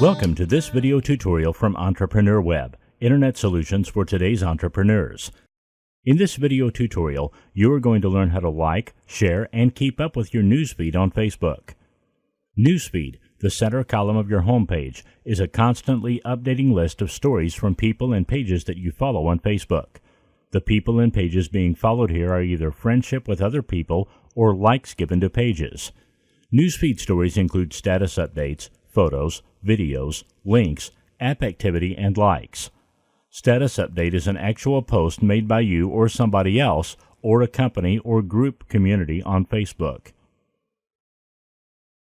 Welcome to this video tutorial from Entrepreneur Web, Internet solutions for today's entrepreneurs. In this video tutorial, you are going to learn how to like, share, and keep up with your newsfeed on Facebook. Newsfeed, the center column of your homepage, is a constantly updating list of stories from people and pages that you follow on Facebook. The people and pages being followed here are either friendship with other people or likes given to pages. Newsfeed stories include status updates, photos, videos, links, app activity, and likes. Status update is an actual post made by you or somebody else or a company or group community on Facebook.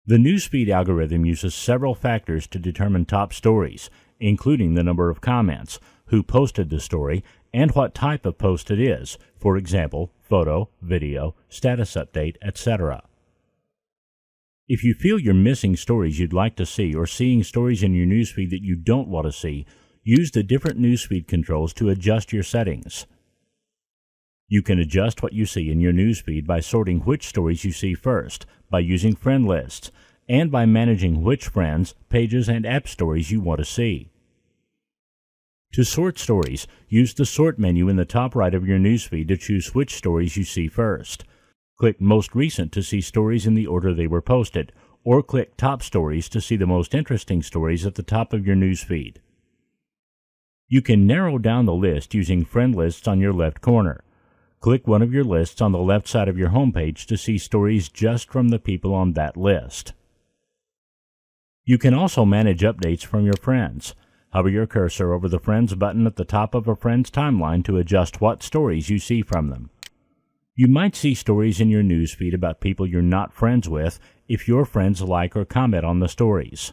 The newsfeed algorithm uses several factors to determine top stories, including the number of comments, who posted the story, and what type of post it is, for example, photo, video, status update, etc. If you feel you're missing stories you'd like to see or seeing stories in your newsfeed that you don't want to see, use the different newsfeed controls to adjust your settings. You can adjust what you see in your newsfeed by sorting which stories you see first, by using friend lists, and by managing which friends, pages, and app stories you want to see. To sort stories, use the Sort menu in the top right of your newsfeed to choose which stories you see first. Click Most Recent to see stories in the order they were posted, or click Top Stories to see the most interesting stories at the top of your newsfeed. You can narrow down the list using Friend Lists on your left corner. Click one of your lists on the left side of your homepage to see stories just from the people on that list. You can also manage updates from your friends. Hover your cursor over the Friends button at the top of a friend's timeline to adjust what stories you see from them. You might see stories in your newsfeed about people you're not friends with if your friends like or comment on the stories.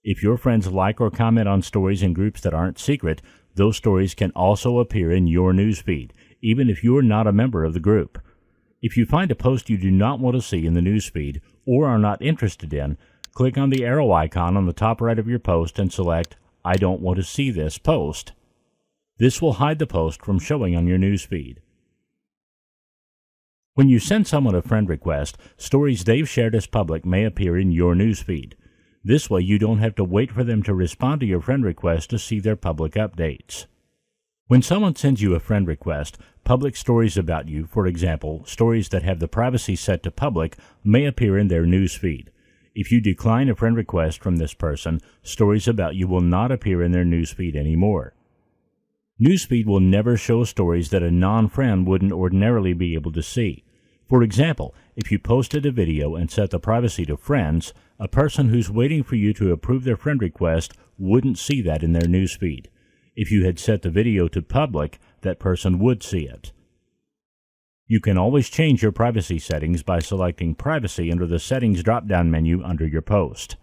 If your friends like or comment on stories in groups that aren't secret, those stories can also appear in your newsfeed, even if you're not a member of the group. If you find a post you do not want to see in the newsfeed or are not interested in, click on the arrow icon on the top right of your post and select I don't want to see this post. This will hide the post from showing on your newsfeed. When you send someone a friend request, stories they've shared as public may appear in your newsfeed. This way you don't have to wait for them to respond to your friend request to see their public updates. When someone sends you a friend request, public stories about you, for example, stories that have the privacy set to public, may appear in their newsfeed. If you decline a friend request from this person, stories about you will not appear in their newsfeed anymore. Newsfeed will never show stories that a non-friend wouldn't ordinarily be able to see. For example, if you posted a video and set the privacy to friends, a person who's waiting for you to approve their friend request wouldn't see that in their newsfeed. If you had set the video to public, that person would see it. You can always change your privacy settings by selecting Privacy under the Settings drop-down menu under your post.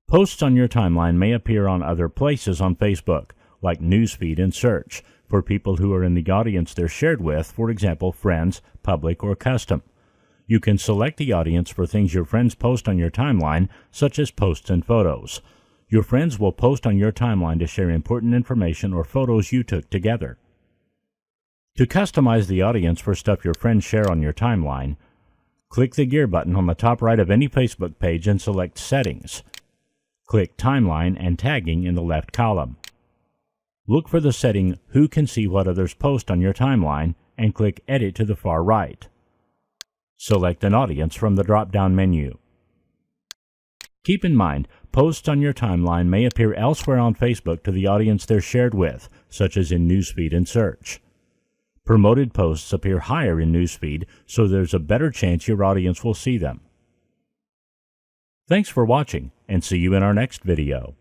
Posts on your timeline may appear on other places on Facebook, like Newsfeed and Search, for people who are in the audience they're shared with, for example, friends, public, or custom. You can select the audience for things your friends post on your timeline, such as posts and photos. Your friends will post on your timeline to share important information or photos you took together. To customize the audience for stuff your friends share on your timeline, click the gear button on the top right of any Facebook page and select Settings. Click Timeline and Tagging in the left column. Look for the setting Who Can See What Others Post on Your Timeline and click Edit to the far right. Select an audience from the drop-down menu. Keep in mind, posts on your timeline may appear elsewhere on Facebook to the audience they're shared with, such as in Newsfeed and Search. Promoted posts appear higher in Newsfeed, so there's a better chance your audience will see them. Thanks for watching, and see you in our next video.